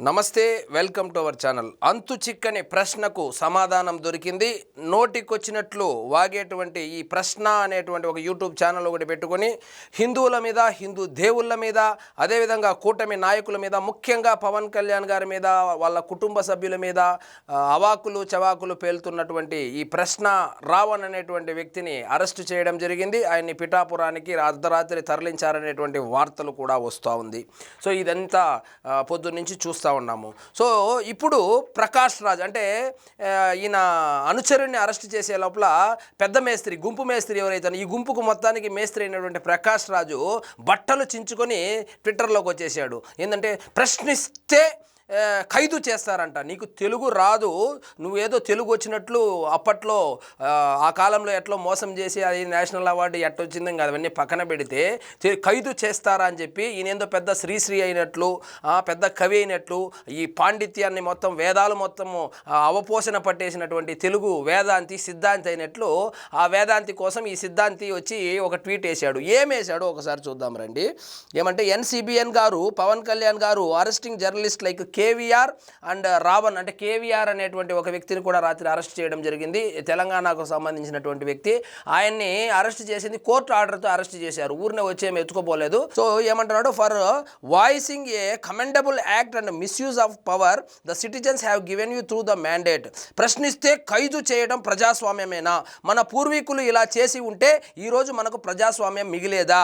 నమస్తే, welcome to our channel. అంతు చిక్కని ప్రశ్నకు సమాధానం దొరికింది. నోటికొచ్చినట్లు వాగేటువంటి ఈ ప్రశ్న అనేటువంటి ఒక యూట్యూబ్ ఛానల్ ఒకటి పెట్టుకొని హిందువుల మీద, హిందూ దేవుళ్ళ మీద, అదేవిధంగా కూటమి నాయకుల మీద, ముఖ్యంగా పవన్ కళ్యాణ్ గారి మీద, వాళ్ళ కుటుంబ సభ్యుల మీద అవాకులు చవాకులు పేలుతున్నటువంటి ఈ ప్రశ్న రావణ్ అనేటువంటి వ్యక్తిని అరెస్టు చేయడం జరిగింది. ఆయన్ని పిఠాపురానికి అర్ధరాత్రి తరలించారనేటువంటి వార్తలు కూడా వస్తూ ఉంది. సో ఇదంతా పొద్దున్న నుంచి చూస్తూ ఉన్నాము. సో ఇప్పుడు ప్రకాష్ రాజ్ అంటే ఈయన అనుచరుణ్ణి అరెస్ట్ చేసే లోపల పెద్ద మేస్త్రి, గుంపు మేస్త్రి ఎవరైతే ఈ గుంపుకు మొత్తానికి మేస్త్రి అయినటువంటి ప్రకాష్ రాజు బట్టలు చించుకొని ట్విట్టర్లోకి వచ్చేసాడు. ఏంటంటే ప్రశ్నిస్తే ఖైదు చేస్తారంట. నీకు తెలుగు రాదు, నువ్వేదో తెలుగు వచ్చినట్లు అప్పట్లో ఆ కాలంలో ఎట్లా మోసం చేసి అది నేషనల్ అవార్డు ఎట్టొచ్చింది ఇంకా అవన్నీ పక్కన పెడితే ఖైదు చేస్తారా అని చెప్పి ఈయనేందో పెద్ద శ్రీశ్రీ అయినట్లు, పెద్ద కవి అయినట్లు, ఈ పాండిత్యాన్ని మొత్తం వేదాలు మొత్తము అవపోసన పట్టేసినటువంటి తెలుగు వేదాంతి సిద్ధాంతి అయినట్లు ఆ వేదాంతి కోసం ఈ సిద్ధాంతి వచ్చి ఒక ట్వీట్ వేశాడు. ఏమేశాడో ఒకసారి చూద్దాం రండి. ఏమంటే ఎన్సిబిఎన్ గారు, పవన్ కళ్యాణ్ గారు arresting journalist like KVR and Ravan, అంటే కేవీఆర్ అనేటువంటి ఒక వ్యక్తిని కూడా రాత్రి అరెస్ట్ చేయడం జరిగింది. తెలంగాణకు సంబంధించినటువంటి వ్యక్తి. ఆయన్ని అరెస్ట్ చేసింది కోర్టు ఆర్డర్తో అరెస్ట్ చేశారు. ఊరినే వచ్చేమి ఎత్తుకోపోలేదు. సో ఏమంటున్నాడు, for voicing A commendable act and misuse of power the citizens have given you through the mandate. ప్రశ్నిస్తే ఖైదు చేయడం ప్రజాస్వామ్యమేనా? మన పూర్వీకులు ఇలా చేసి ఉంటే ఈరోజు మనకు ప్రజాస్వామ్యం మిగిలేదా?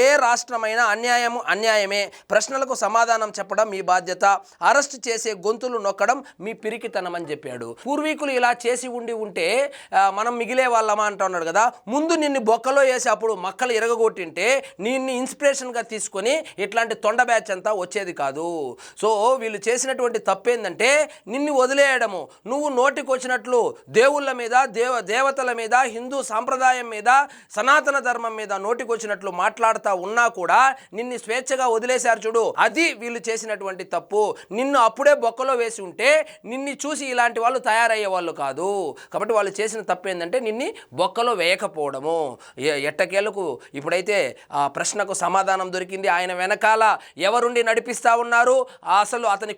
ఏ రాష్ట్రమైనా అన్యాయమే. ప్రశ్నలకు సమాధానం చెప్పడం మీ బాధ్యత. అరెస్ట్ చేసే గొంతులు నొక్కడం మీ పిరికితనం అని చెప్పాడు. పూర్వీకులు ఇలా చేసి ఉంటే మనం మిగిలే వాళ్ళమా అంటున్నాడు కదా. ముందు నిన్ను బొక్కలో వేసి అప్పుడు మక్కలు ఇరగొట్టింటే నిన్ను ఇన్స్పిరేషన్గా తీసుకొని ఇట్లాంటి తొండ బ్యాచ్ అంతా వచ్చేది కాదు. సో వీళ్ళు చేసినటువంటి తప్పేందంటే నిన్ను వదిలేయడము. నువ్వు నోటికి వచ్చినట్లు దేవుళ్ళ మీద, దేవతల మీద, హిందూ సాంప్రదాయం మీద, సనాతన ధర్మం మీద నోటికి వచ్చినట్లు మాట్లాడుతూ ఉన్నా కూడా నిన్ను స్వేచ్ఛగా వదిలేశారు చూడు, అది వీళ్ళు చేసినటువంటి తప్పు. నిన్ను అప్పుడే బొక్కలో వేసి ఉంటే నిన్ను చూసి ఇలాంటి వాళ్ళు తయారయ్యే వాళ్ళు కాదు. కాబట్టి వాళ్ళు చేసిన తప్పు ఏంటంటే నిన్ను బొక్కలో వేయకపోవడము. ఎట్టకేలకు ఇప్పుడైతే ఆ ప్రశ్నకు సమాధానం దొరికింది. ఆయన వెనకాల ఎవరుండి నడిపిస్తూ ఉన్నారు, అసలు అతని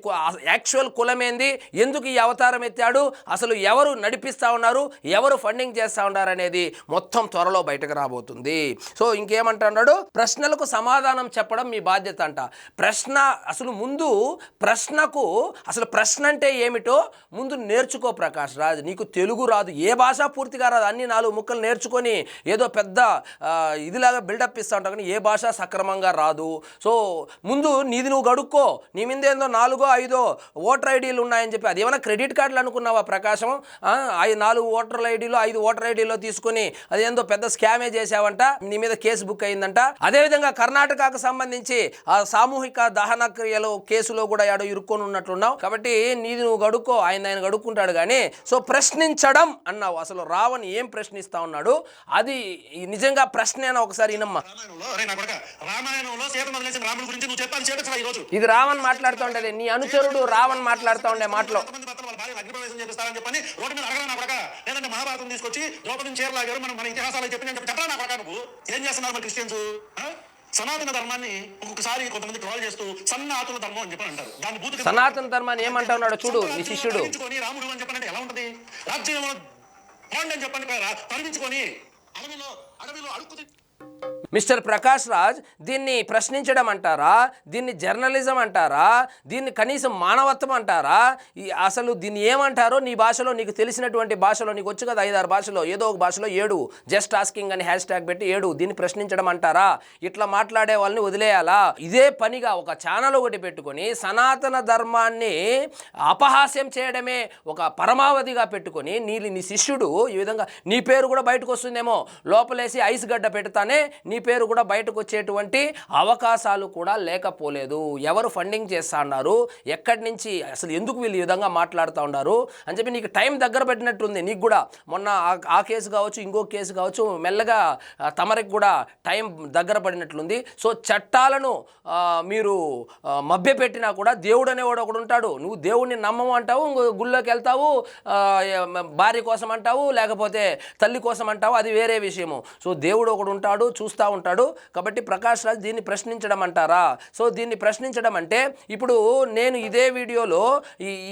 యాక్చువల్ కులమేంది, ఎందుకు ఈ అవతారం ఎత్తాడు, అసలు ఎవరు నడిపిస్తూ ఉన్నారు, ఎవరు ఫండింగ్ చేస్తూ ఉన్నారు అనేది మొత్తం త్వరలో బయటకు రాబోతుంది. సో ఇంకేమంటున్నాడు, ప్రశ్నలకు సమాధానం చెప్పడం మీ బాధ్యత అంట. ప్రశ్న అసలు ముందు ప్రశ్నకు అసలు ప్రశ్న అంటే ఏమిటో ముందు నేర్చుకో ప్రకాష్ రాజ్. నీకు తెలుగు రాదు, ఏ భాష పూర్తిగా రాదు, అన్ని 4 ముక్కలు నేర్చుకొని ఏదో పెద్ద ఇదిలాగా బిల్డప్ ఇస్తూ ఉంటావు కానీ ఏ భాష సక్రమంగా రాదు. సో ముందు నీది నువ్వు గడుక్కో. నీ మీద ఏందో 4-5 ఓటర్ ఐడీలు ఉన్నాయని చెప్పి అది ఏమైనా క్రెడిట్ కార్డులు అనుకున్నావా ప్రకాశం? 4 ఓటర్ ఐడీలు 5 ఓటర్ ఐడీలో తీసుకొని అదేందో పెద్ద స్కామే చేసావంట, నీ మీద కేసు బుక్ అయిందంట. అదేవిధంగా కర్ణాటకకు సంబంధించి ఆ సామూహిక దహన క్రియలు కేసులో కూడా ఏడో ఇరుక్కొని ఉన్నట్లున్నావు. కాబట్టి నీది నువ్వు గడుక్కో, ఆయన గడుక్కుంటాడు కానీ. సో ప్రశ్నించడం అన్నావు, అసలు రావణ్ ఏం ప్రశ్నిస్తా ఉన్నాడు, అది నిజంగా ప్రశ్నేనా ఒకసారి వినమ్మా. ఇది రావణ్ మాట్లాడుతూ ఉండేది, నీ అనుచరుడు రావణ్ మాట్లాడుతూ ఉండే మాటలో. మహాభారతం తీసుకొచ్చి ద్రౌపదిని చేరలాగారు, మన ఇతిహాసాలు చెప్పి ఏం చేస్తున్నారు మన క్రిస్టియన్స్? సనాతన ధర్మాన్ని ఒక్కొక్కసారి కొంతమంది ట్రోల్ చేస్తూ సనాతన ధర్మం అని చెప్పి అంటారు. దాన్ని సనాతన ధర్మాన్ని ఏమంటున్నాడు చూడు నీ శిష్యుడు. రాముడు అని చెప్పండి ఎలా ఉంటది? రాజ్యాంగంలో అని చెప్పండి పరిమించుకొని అడవిలో అడుక్కు. మిస్టర్ ప్రకాష్ రాజ్, దీన్ని ప్రశ్నించడం అంటారా, దీన్ని జర్నలిజం అంటారా, దీన్ని కనీసం మానవత్వం అంటారా, అసలు దీన్ని ఏమంటారో నీ భాషలో, నీకు తెలిసినటువంటి భాషలో, నీకు వచ్చు కదా 5-6 భాషలో, ఏదో ఒక భాషలో 7 జస్ట్ ఆస్కింగ్ అని హ్యాష్ట్యాగ్ పెట్టి 7 దీన్ని ప్రశ్నించడం అంటారా? ఇట్లా మాట్లాడే వాళ్ళని వదిలేయాలా? ఇదే పనిగా ఒక ఛానల్ ఒకటి పెట్టుకొని సనాతన ధర్మాన్ని అపహాస్యం చేయడమే ఒక పరమావధిగా పెట్టుకొని నీ శిష్యుడు ఈ విధంగా నీ పేరు కూడా బయటకు వస్తుందేమో, లోపలేసి ఐస్ గడ్డ పెడతానే నీ పేరు కూడా బయటకు వచ్చేటువంటి అవకాశాలు కూడా లేకపోలేదు. ఎవరు ఫండింగ్ చేస్తా ఉన్నారు, ఎక్కడి నుంచి, అసలు ఎందుకు వీళ్ళు ఈ విధంగా మాట్లాడుతూ ఉన్నారు అని చెప్పి నీకు టైం దగ్గర పెట్టినట్టుంది. నీకు కూడా మొన్న ఆ కేసు కావచ్చు, ఇంకో కేసు కావచ్చు, మెల్లగా తమరికి కూడా టైం దగ్గర పడినట్లుంది. సో చట్టాలను మీరు మభ్యపెట్టినా కూడా దేవుడు అనేవాడు ఒకడు ఉంటాడు. నువ్వు దేవుడిని నమ్మము అంటావు, గుళ్ళోకి వెళ్తావు, భార్య కోసం అంటావు, లేకపోతే తల్లి కోసం అంటావు, అది వేరే విషయము. సో దేవుడు ఒకడు ఉంటాడు, చూస్తూ ఉంటాడు. కాబట్టి ప్రకాష్ రాజ్ దీన్ని ప్రశ్నించడం అంటారా? సో దీన్ని ప్రశ్నించడం అంటే ఇప్పుడు నేను ఇదే వీడియోలో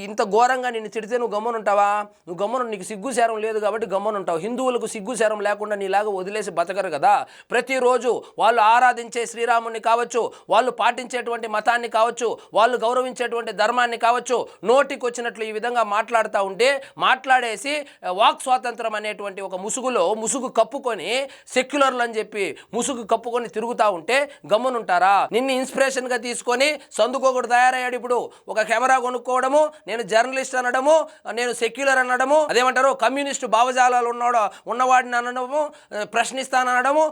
ఇంత ఘోరంగా నిన్ను తిడితే నువ్వు గమ్మునుంటావా? నువ్వు గమ్మును, నీకు సిగ్గు శరం లేదు కాబట్టి గమ్మునుంటావు. హిందువులకు సిగ్గు శరం లేకుండా నీలాగా వదిలేసి బతకరు కదా. ప్రతిరోజు వాళ్ళు ఆరాధించే శ్రీరాముని కావచ్చు, వాళ్ళు పాటించేటువంటి మతాన్ని కావచ్చు, వాళ్ళు గౌరవించేటువంటి ధర్మాన్ని కావచ్చు, నోటికి వచ్చినట్లు ఈ విధంగా మాట్లాడుతూ ఉంటే మాట్లాడేసి వాక్ స్వాతంత్రం అనేటువంటి ఒక ముసుగు కప్పుకొని సెక్యులర్లు అని చెప్పి ముసుగు కప్పుకొని తిరుగుతూ ఉంటే గమ్మునుంటారా? నిన్ను ఇన్స్పిరేషన్గా తీసుకొని సందుకోకుడు తయారయ్యాడు. ఇప్పుడు ఒక కెమెరా కొనుక్కోవడము, నేను జర్నలిస్ట్ అనడము, నేను సెక్యులర్ అనడము, అదేమంటారు కమ్యూనిస్టు భావజాలాలు ఉన్నవాడిని అనడము, ప్రశ్నిస్తానడము,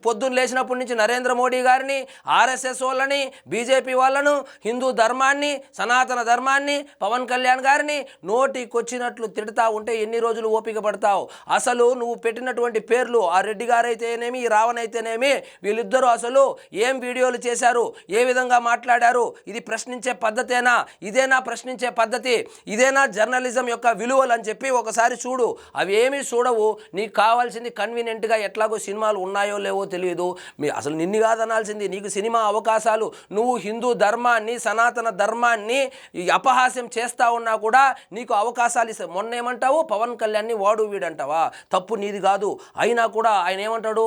పొద్దున్న లేచినప్పటి నుంచి నరేంద్ర మోడీ గారిని, ఆర్ఎస్ఎస్ వాళ్ళని, బీజేపీ వాళ్ళను, హిందూ ధర్మాన్ని, సనాతన ధర్మాన్ని, పవన్ కళ్యాణ్ గారిని నోటికొచ్చినట్లు తిడతా ఉంటే ఎన్ని రోజులు ఓపిక పడతావు? అసలు నువ్వు పెట్టినటువంటి పేర్లు, ఆ రెడ్డి గారైతేనేమి, ఈ రావణ్ అయితేనేమి, వీళ్ళిద్దరూ అసలు ఏం వీడియోలు చేశారు, ఏ విధంగా మాట్లాడారు? ఇది ప్రశ్నించే పద్ధతేనా? ఇదేనా ప్రశ్నించే పద్ధతి? ఇదేనా జర్నలిజం యొక్క విలువలు అని చెప్పి ఒకసారి చూడు. అవి ఏమీ చూడవు. నీకు కావాల్సింది కన్వీనియంట్గా ఎట్లాగో సినిమాలు ఉన్నాయో లేవో తెలియదు. అసలు నిన్ను కాదనాల్సింది, నీకు సినిమా అవకాశాలు, నువ్వు హిందూ ధర్మాన్ని, సనాతన ధర్మాన్ని అపహాస్యం చేస్తా ఉన్నా కూడా నీకు అవకాశాలు ఇస్తాయి. మొన్న ఏమంటావు, పవన్ కళ్యాణ్ని వాడు వీడంటావా? తప్పు నీది కాదు. అయినా కూడా ఆయన ఏమంటాడు,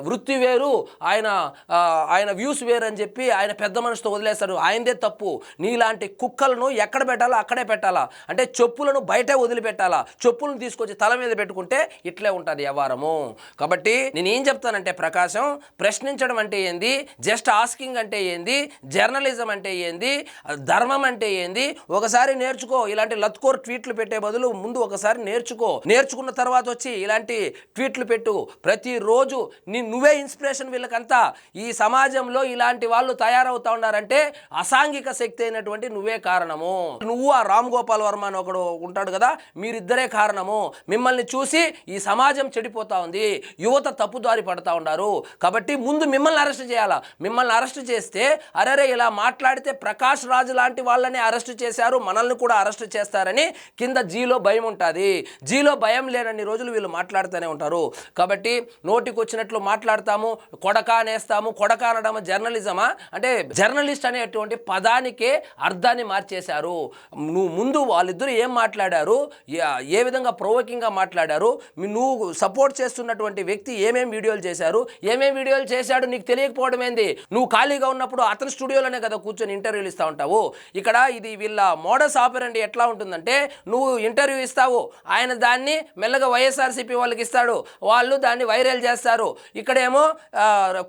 వృత్తి వేరు, ఆయన వ్యూస్ వేరు అని చెప్పి ఆయన పెద్ద మనసుతో వదిలేస్తాడు. ఆయనదే తప్పు. నీలాంటి కుక్కలను ఎక్కడ పెట్టాలో అక్కడే పెట్టాలా? అంటే చెప్పులను బయటే వదిలిపెట్టాలా? చెప్పులను తీసుకొచ్చి తల మీద పెట్టుకుంటే ఇట్లే ఉంటుంది వ్యవహారము. కాబట్టి నేను ఏం చెప్తానంటే ప్రకాశం, ప్రశ్నించడం అంటే ఏంది, జస్ట్ ఆస్కింగ్ అంటే ఏంది, జర్నలిజం అంటే ఏంది, ధర్మం అంటే ఏంది ఒకసారి నేర్చుకో. ఇలాంటి లత్కోర్ ట్వీట్లు పెట్టే బదులు ముందు ఒకసారి నేర్చుకో. నేర్చుకున్న తర్వాత వచ్చి ఇలాంటి ట్వీట్లు పెట్టు. ప్రతిరోజు నువ్వే ఇన్స్పిరేషన్ వీళ్ళకంతా. ఈ సమాజంలో ఇలాంటి వాళ్ళు తయారవుతా ఉన్నారంటే అసాంఘిక శక్తి అయినటువంటి నువ్వే కారణము. నువ్వు ఆ రామ్ గోపాల్ వర్మ అని ఒకడు ఉంటాడు కదా, మీరిద్దరే కారణము. మిమ్మల్ని చూసి ఈ సమాజం చెడిపోతా ఉంది, యువత తప్పుదారి పడతా ఉన్నారు. కాబట్టి ముందు మిమ్మల్ని అరెస్ట్ చేయాలా. మిమ్మల్ని అరెస్ట్ చేస్తే అరే ఇలా మాట్లాడితే ప్రకాష్ రాజు లాంటి వాళ్ళని అరెస్ట్ చేశారు, మనల్ని కూడా అరెస్ట్ చేస్తారని కింద జీలో భయం ఉంటుంది. జీలో భయం లేనన్ని రోజులు వీళ్ళు మాట్లాడుతూనే ఉంటారు. కాబట్టి నోటికి వచ్చినట్లు మాట్లాడతాము, కొడక అనేస్తాము. కొడక అనడం జర్నలిజమా? అంటే జర్నలిస్ట్ అనేటువంటి పదానికే అర్థాన్ని మార్చేశారు. నువ్వు ముందు వాళ్ళిద్దరూ ఏం మాట్లాడారు, ఏ విధంగా ప్రొవోకింగ్గా మాట్లాడారు, నువ్వు సపోర్ట్ చేస్తున్నటువంటి వ్యక్తి ఏమేం వీడియోలు చేశాడు నీకు తెలియకపోవడం ఏంది? నువ్వు ఖాళీగా ఉన్నప్పుడు అతని స్టూడియోలోనే కదా కూర్చొని ఇంటర్వ్యూలు ఇస్తూ ఉంటావు. ఇక్కడ ఇది వీళ్ళ మోడస్ ఆపరెండి ఎట్లా ఉంటుందంటే, నువ్వు ఇంటర్వ్యూ ఇస్తావు, ఆయన దాన్ని మెల్లగా వైఎస్ఆర్సీపీ వాళ్ళకి ఇస్తాడు, వాళ్ళు దాన్ని వైరల్ చేస్తారు. ఇక్కడేమో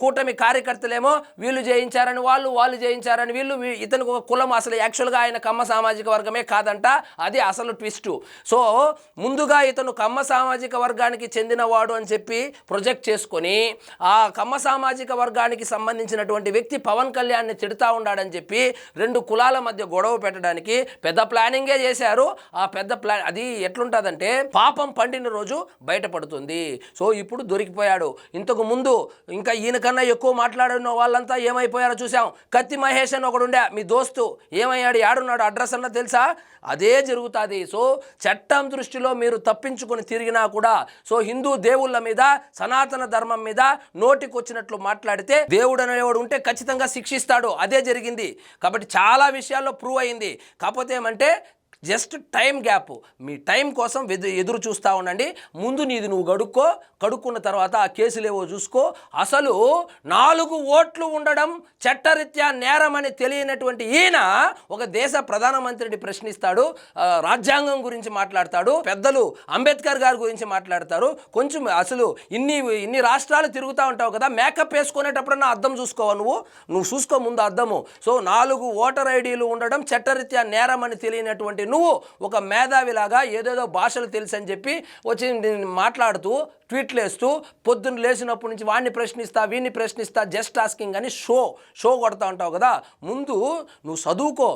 కూటమి కార్యకర్తలేమో వీళ్ళు జయించారని వాళ్ళు జయించారని వీళ్ళు, ఇతనికి ఒక కులం అసలు యాక్చువల్గా ఆయన కమ్మ సామాజిక వర్గమే కాదంట, అది అసలు ట్విస్ట్. సో ముందుగా ఇతను కమ్మ సామాజిక వర్గానికి చెందినవాడు అని చెప్పి ప్రొజెక్ట్ చేసుకొని ఆ కమ్మ సామాజిక వర్గానికి సంబంధించినటువంటి వ్యక్తి పవన్ కళ్యాణ్ని తిడతా ఉన్నాడని చెప్పి రెండు కులాల మధ్య గొడవ పెట్టడానికి పెద్ద ప్లానింగే చేశారు. ఆ పెద్ద ప్లాన్ అది ఎట్లుంటుందంటే, పాపం పండిన రోజు బయటపడుతుంది. సో ఇప్పుడు దొరికిపోయాడు. ఇంతకు ముందు ఇంకా ఈయనకన్నా ఎక్కువ మాట్లాడిన వాళ్ళంతా ఏమైపోయారో చూసాం. కత్తి మహేష్ అని ఒకడు ఉండే మీ దోస్తు, ఏమయ్యాడు, యాడున్నాడు, అడ్రస్ అన్న తెలుసా? అదే జరుగుతుంది. సో చట్టం దృష్టిలో మీరు తప్పించుకొని తిరిగినా కూడా, సో హిందూ దేవుళ్ళ మీద, సనాతన ధర్మం మీద నోటికి వచ్చినట్లు మాట్లాడితే దేవుడు అనేవాడు ఉంటే ఖచ్చితంగా శిక్షిస్తాడు. అదే జరిగింది. కాబట్టి చాలా విషయాల్లో ప్రూవ్ అయింది. కాకపోతే ఏమంటే జస్ట్ టైం గ్యాప్. మీ టైం కోసం ఎదురు చూస్తూ ఉండండి. ముందు నీది నువ్వు కడుక్కున్న తర్వాత ఆ కేసులేవో చూసుకో. అసలు 4 ఓట్లు ఉండడం చట్టరీత్యా నేరం అని తెలియనటువంటి ఈయన ఒక దేశ ప్రధానమంత్రిని ప్రశ్నిస్తాడు, రాజ్యాంగం గురించి మాట్లాడతాడు, పెద్దలు అంబేద్కర్ గారి గురించి మాట్లాడతారు. కొంచెం అసలు ఇన్ని రాష్ట్రాలు తిరుగుతూ ఉంటావు కదా, మేకప్ వేసుకునేటప్పుడన్నా అద్దం చూసుకోవా? నువ్వు చూసుకో ముందు అద్దము. సో 4 ఓటర్ ఐడీలు ఉండడం చట్టరీత్యా నేరం అని తెలియనటువంటి నువ్వు ఒక మేధావిలాగా ఏదేదో భాషలు తెలుసు అని చెప్పి వచ్చి మాట్లాడుతూ ట్వీట్లు వేస్తూ పొద్దున్న లేచినప్పటి నుంచి వాడిని ప్రశ్నిస్తా వీడిని ప్రశ్నిస్తా జస్ట్ ఆస్కింగ్ అని షో కొడతా ఉంటావు కదా. ముందు నువ్వు చదువుకో.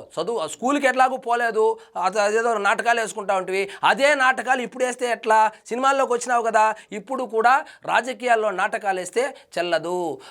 స్కూల్కి ఎట్లాగూ పోలేదు, అదేదో నాటకాలు వేసుకుంటా ఉంటివి. అదే నాటకాలు ఇప్పుడు వేస్తే ఎట్లా? సినిమాల్లోకి వచ్చినావు కదా, ఇప్పుడు కూడా రాజకీయాల్లో నాటకాలు వేస్తే చెల్లదు.